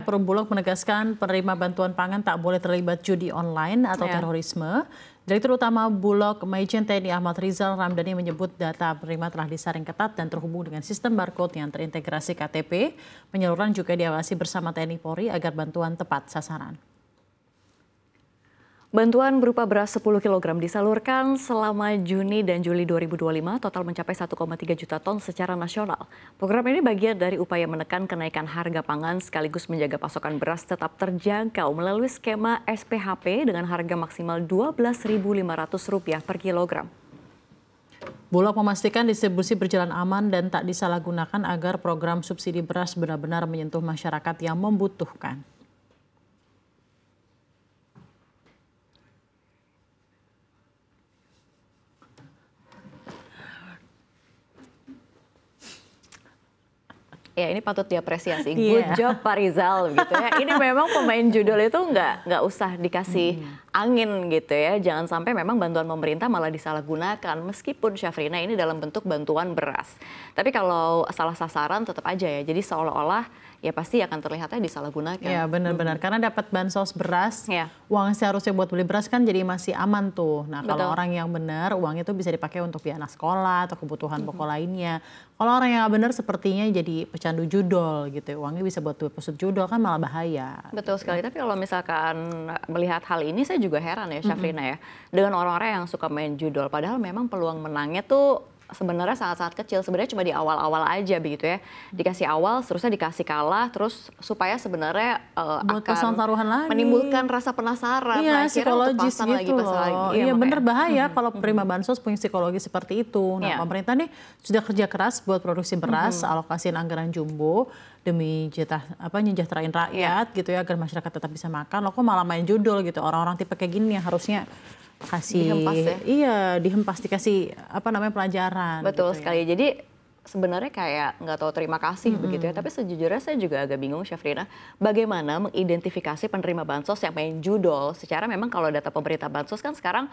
Perum Bulog menegaskan penerima bantuan pangan tak boleh terlibat judi online atau terorisme. Direktur Utama Bulog Majen TNI Ahmad Rizal Ramdhani menyebut data penerima telah disaring ketat dan terhubung dengan sistem barcode yang terintegrasi KTP. Penyaluran juga diawasi bersama TNI Polri agar bantuan tepat sasaran. Bantuan berupa beras 10 kg disalurkan selama Juni dan Juli 2025, total mencapai 1,3 juta ton secara nasional. Program ini bagian dari upaya menekan kenaikan harga pangan sekaligus menjaga pasokan beras tetap terjangkau melalui skema SPHP dengan harga maksimal Rp12.500 per kilogram. Bulog memastikan distribusi berjalan aman dan tak disalahgunakan agar program subsidi beras benar-benar menyentuh masyarakat yang membutuhkan. Ya ini patut diapresiasi, good job Pak Rizal gitu ya. Ini memang pemain judul itu nggak usah dikasih angin gitu ya. Jangan sampai memang bantuan pemerintah malah disalahgunakan. Meskipun Syafrina ini dalam bentuk bantuan beras. Tapi kalau salah sasaran tetap aja ya. Jadi seolah-olah ya pasti akan terlihatnya disalahgunakan. Ya benar-benar karena dapat bansos beras, uang seharusnya buat beli beras kan jadi masih aman tuh. Nah kalau orang yang benar uang itu bisa dipakai untuk biaya anak sekolah atau kebutuhan pokok lainnya. Kalau orang yang nggak benar sepertinya jadi pecandu judol gitu ya. Uangnya bisa buat deposit judol kan malah bahaya. Betul sekali, tapi kalau misalkan melihat hal ini saya juga heran ya Syafrina ya. Dengan orang-orang yang suka main judol, padahal memang peluang menangnya tuh sebenarnya sangat-sangat kecil. Sebenarnya cuma di awal-awal aja begitu ya. Dikasih awal, terusnya dikasih kalah, terus supaya sebenarnya akan menimbulkan rasa penasaran. Iya, psikologis gitu loh. Iya bener bahaya kalau penerima bansos punya psikologi seperti itu. Nah pemerintah nih sudah kerja keras buat produksi beras, alokasiin anggaran jumbo demi nyejahterain rakyat gitu ya agar masyarakat tetap bisa makan. Lo kok malah main judul gitu. Orang-orang tipe kayak gini yang harusnya dihempas ya? Iya, dihempas, dikasih pelajaran. Betul gitu sekali. Jadi sebenarnya kayak nggak tahu terima kasih begitu ya. Tapi sejujurnya saya juga agak bingung Syafrina, bagaimana mengidentifikasi penerima bansos yang main judol. Secara memang kalau data pemerintah bansos kan sekarang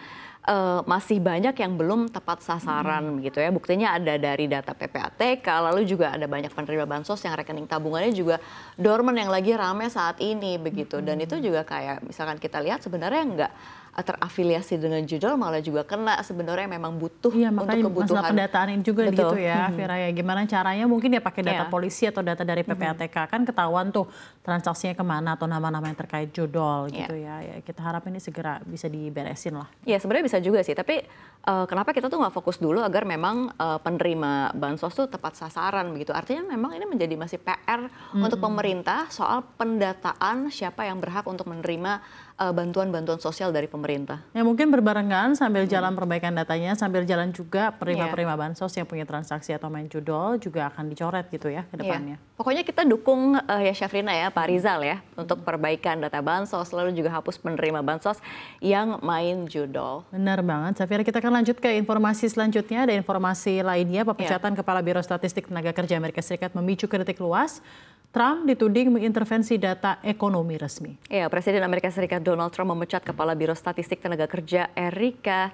masih banyak yang belum tepat sasaran gitu ya. Buktinya ada dari data PPATK, lalu juga ada banyak penerima bansos yang rekening tabungannya juga dorman yang lagi rame saat ini begitu. Dan itu juga kayak misalkan kita lihat sebenarnya nggak terafiliasi dengan judul malah juga kena sebenarnya memang butuh untuk kebutuhan. Masalah pendataan ini juga gitu ya, Vera ya. Gimana caranya mungkin ya pakai data polisi atau data dari PPATK kan ketahuan tuh transaksinya kemana atau nama-nama yang terkait judol gitu ya. Ya kita harap ini segera bisa diberesin lah. Ya sebenarnya bisa juga sih, tapi kenapa kita tuh nggak fokus dulu agar memang penerima bansos tuh tepat sasaran begitu. Artinya memang ini menjadi masih PR untuk pemerintah soal pendataan siapa yang berhak untuk menerima bantuan-bantuan sosial dari pemerintah. Ya mungkin berbarengan sambil jalan perbaikan datanya, sambil jalan juga penerima bansos yang punya transaksi atau main judol juga akan dicoret gitu ya ke depannya. Pokoknya kita dukung ya Syafrina ya, Pak Rizal ya untuk perbaikan data bansos, lalu juga hapus penerima bansos yang main judol. Benar banget, Safira. Kita akan lanjut ke informasi selanjutnya. Ada informasi lainnya, pemecatan Kepala Biro Statistik Tenaga Kerja Amerika Serikat memicu kritik luas. Trump dituding mengintervensi data ekonomi resmi. Ya, Presiden Amerika Serikat Donald Trump memecat Kepala Biro Statistik Tenaga Kerja Erika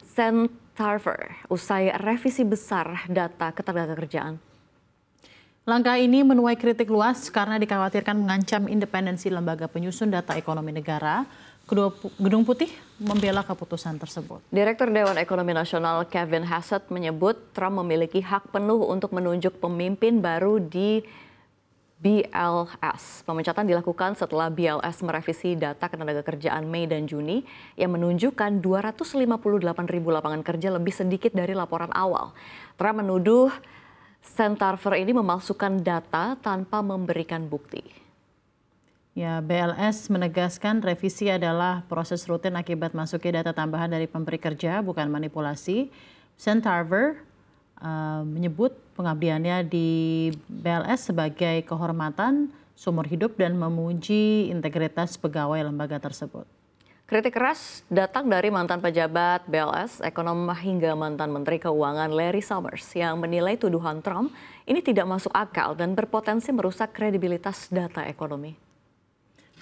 Centarver usai revisi besar data ketenagakerjaan. Langkah ini menuai kritik luas karena dikhawatirkan mengancam independensi lembaga penyusun data ekonomi negara. Gedung Putih membela keputusan tersebut. Direktur Dewan Ekonomi Nasional Kevin Hassett menyebut Trump memiliki hak penuh untuk menunjuk pemimpin baru di BLS. Pemecatan dilakukan setelah BLS merevisi data ketenagakerjaan Mei dan Juni yang menunjukkan 258.000 lapangan kerja lebih sedikit dari laporan awal. Trump menuduh Centarver ini memalsukan data tanpa memberikan bukti. Ya, BLS menegaskan revisi adalah proses rutin akibat masuknya data tambahan dari pemberi kerja, bukan manipulasi. Centarver menyebut pengabdiannya di BLS sebagai kehormatan seumur hidup dan memuji integritas pegawai lembaga tersebut. Kritik keras datang dari mantan pejabat BLS, ekonom hingga mantan Menteri Keuangan Larry Summers yang menilai tuduhan Trump ini tidak masuk akal dan berpotensi merusak kredibilitas data ekonomi.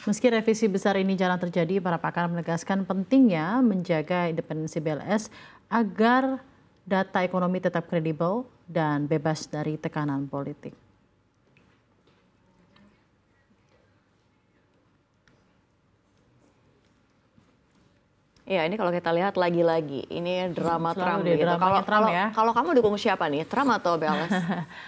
Meski revisi besar ini jarang terjadi, para pakar menegaskan pentingnya menjaga independensi BLS agar data ekonomi tetap kredibel dan bebas dari tekanan politik. Ya, ini kalau kita lihat lagi-lagi ini drama Trump Selalu deh begitu. dramanya Trump ya. Kalau kamu dukung siapa nih, Trump atau BLS?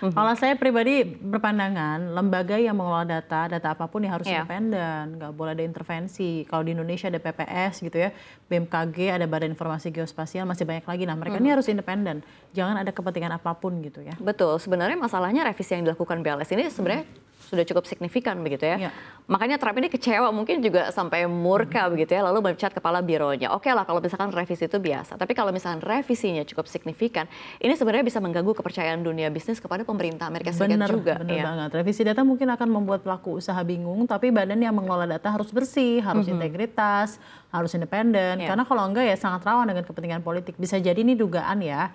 Kalau saya pribadi berpandangan lembaga yang mengelola data apapun ya harus independen, nggak boleh ada intervensi. Kalau di Indonesia ada PPS gitu ya, BMKG, ada Badan Informasi Geospasial, masih banyak lagi. Nah mereka ini harus independen, jangan ada kepentingan apapun gitu ya. Betul, sebenarnya masalahnya revisi yang dilakukan BLS ini sebenarnya sudah cukup signifikan begitu ya. Makanya Trump ini kecewa, mungkin juga sampai murka begitu ya, lalu memecat kepala bironya. Oke lah kalau misalkan revisi itu biasa, tapi kalau misalkan revisinya cukup signifikan, ini sebenarnya bisa mengganggu kepercayaan dunia bisnis kepada pemerintah Amerika Serikat juga. Bener banget. Revisi data mungkin akan membuat pelaku usaha bingung, tapi badan yang mengelola data harus bersih, harus integritas, harus independen. Karena kalau enggak ya sangat rawan dengan kepentingan politik. Bisa jadi ini dugaan ya,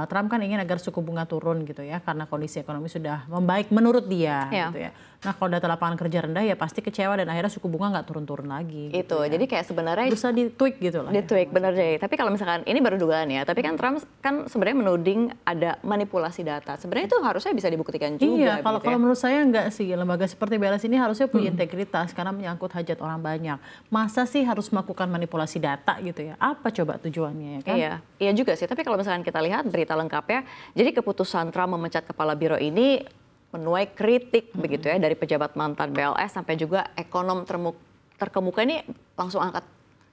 Trump kan ingin agar suku bunga turun gitu ya, karena kondisi ekonomi sudah membaik menurut dia gitu ya. Nah kalau data lapangan kerja rendah ya pasti kecewa dan akhirnya suku bunga nggak turun-turun lagi. Itu, jadi kayak sebenarnya bisa di-tweak gitu lah. Di-tweak, bener deh. Tapi kalau misalkan, ini baru dugaan ya, tapi kan Trump kan sebenarnya menuding ada manipulasi data. Sebenarnya itu harusnya bisa dibuktikan juga. Iya, kalau menurut saya enggak sih. Lembaga seperti BLS ini harusnya punya integritas karena menyangkut hajat orang banyak. Masa sih harus melakukan manipulasi data gitu ya? Apa coba tujuannya ya kan? Iya juga sih. Tapi kalau misalkan kita lihat berita lengkapnya, jadi keputusan Trump memecat kepala biro ini menuai kritik begitu ya dari pejabat mantan BLS sampai juga ekonom terkemuka ini langsung angkat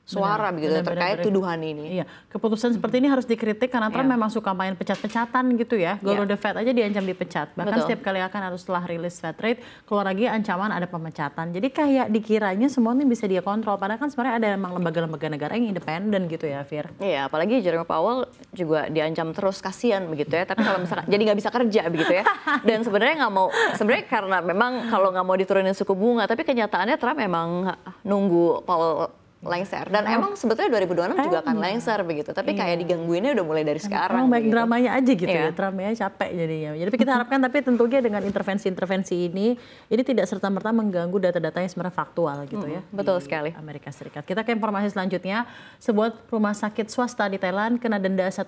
suara begitu terkait tuduhan ini. Iya, keputusan seperti ini harus dikritik karena Trump memang suka main pecat-pecatan gitu ya. Go the Fed aja diancam dipecat. Bahkan setiap kali akan harus setelah rilis Fed rate keluar lagi ancaman ada pemecatan. Jadi kayak dikiranya semua ini bisa dia kontrol. Padahal kan sebenarnya ada emang lembaga-lembaga negara yang independen gitu ya, Fir. Iya, apalagi Jerome Powell juga diancam terus, kasihan begitu ya. Tapi kalau misalkan jadi nggak bisa kerja begitu ya. Dan sebenarnya nggak mau, sebenarnya karena memang kalau nggak mau diturunin suku bunga, tapi kenyataannya Trump memang nunggu Powell lengser, dan emang sebetulnya 2026 juga akan lengser begitu, tapi kayak digangguinnya udah mulai dari sekarang. Baik gitu. Dramanya aja gitu ya, Trumpnya capek jadinya. Jadi kita harapkan tapi tentunya dengan intervensi-intervensi ini tidak serta-merta mengganggu data-data yang sebenarnya faktual gitu ya. Betul sekali. Amerika Serikat. Kita ke informasi selanjutnya, sebuah rumah sakit swasta di Thailand kena denda 1,21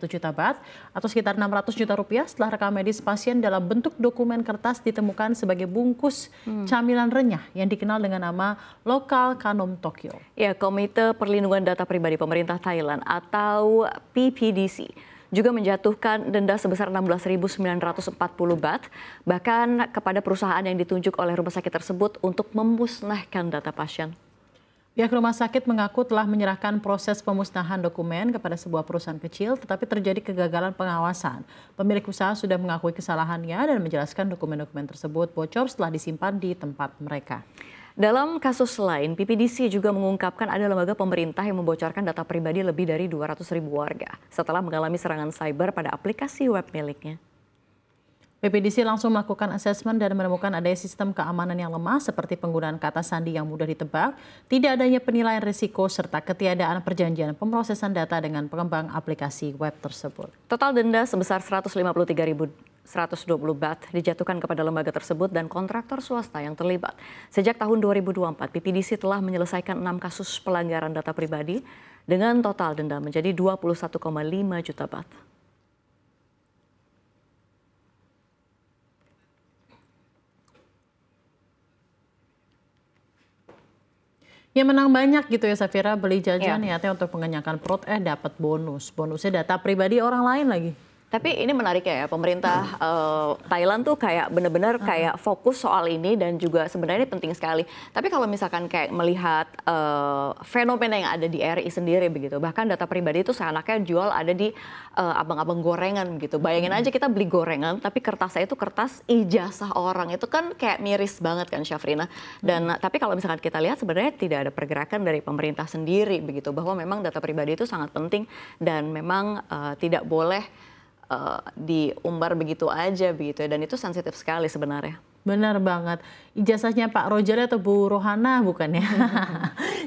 juta baht atau sekitar 600 juta rupiah setelah rekam medis pasien dalam bentuk dokumen kertas ditemukan sebagai bungkus camilan renyah yang dikenal dengan nama Lokal Kanom Tokyo. Ya, Komite Perlindungan Data Pribadi Pemerintah Thailand atau PPDC juga menjatuhkan denda sebesar 16.940 baht bahkan kepada perusahaan yang ditunjuk oleh rumah sakit tersebut untuk memusnahkan data pasien. Pihak rumah sakit mengaku telah menyerahkan proses pemusnahan dokumen kepada sebuah perusahaan kecil, tetapi terjadi kegagalan pengawasan. Pemilik usaha sudah mengakui kesalahannya dan menjelaskan dokumen-dokumen tersebut bocor setelah disimpan di tempat mereka. Dalam kasus lain, PPDC juga mengungkapkan ada lembaga pemerintah yang membocorkan data pribadi lebih dari 200.000 warga setelah mengalami serangan cyber pada aplikasi web miliknya. PPDC langsung melakukan asesmen dan menemukan adanya sistem keamanan yang lemah seperti penggunaan kata sandi yang mudah ditebak, tidak adanya penilaian risiko, serta ketiadaan perjanjian pemrosesan data dengan pengembang aplikasi web tersebut. Total denda sebesar 153.120 baht dijatuhkan kepada lembaga tersebut dan kontraktor swasta yang terlibat. Sejak tahun 2024, PPDC telah menyelesaikan 6 kasus pelanggaran data pribadi dengan total denda menjadi 21,5 juta baht. Ya menang banyak gitu ya Safira, beli jajan niatnya untuk mengenyangkan perut dapat bonus. Bonusnya data pribadi orang lain lagi. Tapi ini menarik ya, pemerintah Thailand tuh kayak benar-benar kayak fokus soal ini dan juga sebenarnya ini penting sekali. Tapi kalau misalkan kayak melihat fenomena yang ada di RI sendiri begitu, bahkan data pribadi itu seenaknya jual ada di abang-abang gorengan gitu. Bayangin aja kita beli gorengan, tapi kertasnya itu kertas ijazah orang, itu kan kayak miris banget kan Syafrina. Dan tapi kalau misalkan kita lihat sebenarnya tidak ada pergerakan dari pemerintah sendiri begitu, bahwa memang data pribadi itu sangat penting dan memang tidak boleh diumbar begitu aja begitu ya, dan itu sensitif sekali sebenarnya. Benar banget. Ijazahnya Pak Roger atau Bu Rohana bukan ya?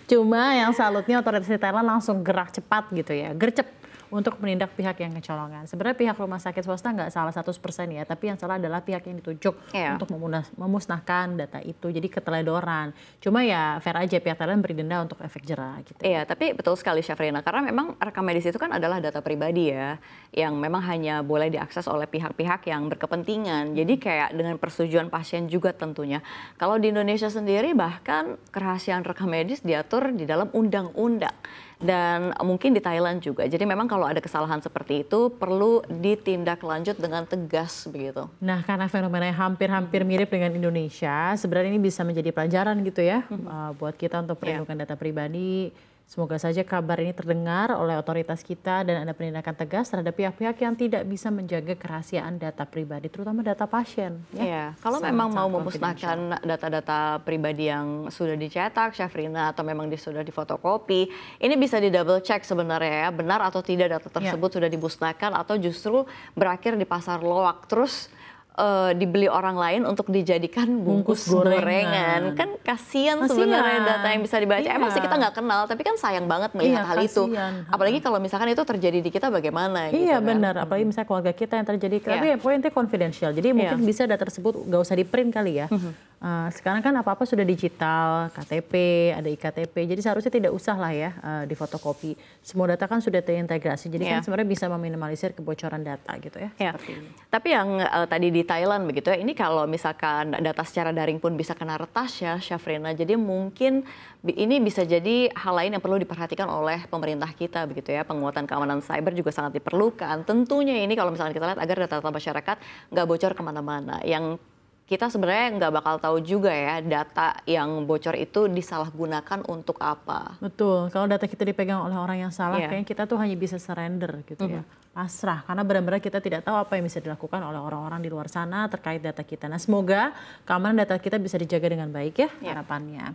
Cuma yang salutnya otoritas Thailand langsung gerak cepat gitu ya, gercep untuk menindak pihak yang kecolongan. Sebenarnya pihak rumah sakit swasta nggak salah 100% ya, tapi yang salah adalah pihak yang ditunjuk untuk memusnahkan data itu. Jadi keteledoran. Cuma ya fair aja pihak Thailand beri denda untuk efek jera gitu. Iya, tapi betul sekali Syafrina, karena memang rekam medis itu kan adalah data pribadi ya, yang memang hanya boleh diakses oleh pihak-pihak yang berkepentingan. Jadi kayak dengan persetujuan pasien juga tentunya. Kalau di Indonesia sendiri bahkan kerahasiaan rekam medis diatur di dalam undang-undang. dan mungkin di Thailand juga. Jadi memang kalau ada kesalahan seperti itu perlu ditindak lanjut dengan tegas begitu. Nah, karena fenomenanya hampir-hampir mirip dengan Indonesia, sebenarnya ini bisa menjadi pelajaran gitu ya buat kita untuk perlindungan data pribadi. Semoga saja kabar ini terdengar oleh otoritas kita dan ada penindakan tegas terhadap pihak-pihak yang tidak bisa menjaga kerahasiaan data pribadi, terutama data pasien. Ya, kalau memang mau memusnahkan data-data pribadi yang sudah dicetak, Syafrina, atau memang sudah difotokopi, ini bisa di double check sebenarnya ya, benar atau tidak data tersebut sudah dimusnahkan atau justru berakhir di pasar loak, terus dibeli orang lain untuk dijadikan bungkus gorengan. Kan kasihan sebenarnya data yang bisa dibaca. Emang sih kita nggak kenal, tapi kan sayang banget melihat hal itu. Apalagi kalau misalkan itu terjadi di kita bagaimana gitu. Iya benar, apalagi misalnya keluarga kita yang terjadi. Tapi ya poinnya confidential, jadi mungkin bisa data tersebut nggak usah di print kali ya. Sekarang kan apa-apa sudah digital, KTP, ada IKTP, jadi seharusnya tidak usah lah ya difotokopi. Semua data kan sudah terintegrasi, jadi kan sebenarnya bisa meminimalisir kebocoran data gitu ya. Seperti ini. Tapi yang tadi di Thailand begitu ya, ini kalau misalkan data secara daring pun bisa kena retas ya, Syafrina. Jadi mungkin ini bisa jadi hal lain yang perlu diperhatikan oleh pemerintah kita begitu ya. Penguatan keamanan cyber juga sangat diperlukan. Tentunya ini kalau misalkan kita lihat agar data-data masyarakat nggak bocor kemana-mana. Yang kita sebenarnya nggak bakal tahu juga ya data yang bocor itu disalahgunakan untuk apa. Betul, kalau data kita dipegang oleh orang yang salah, kayaknya kita tuh hanya bisa surrender gitu ya. Pasrah, karena benar-benar kita tidak tahu apa yang bisa dilakukan oleh orang-orang di luar sana terkait data kita. Nah semoga keamanan data kita bisa dijaga dengan baik ya harapannya.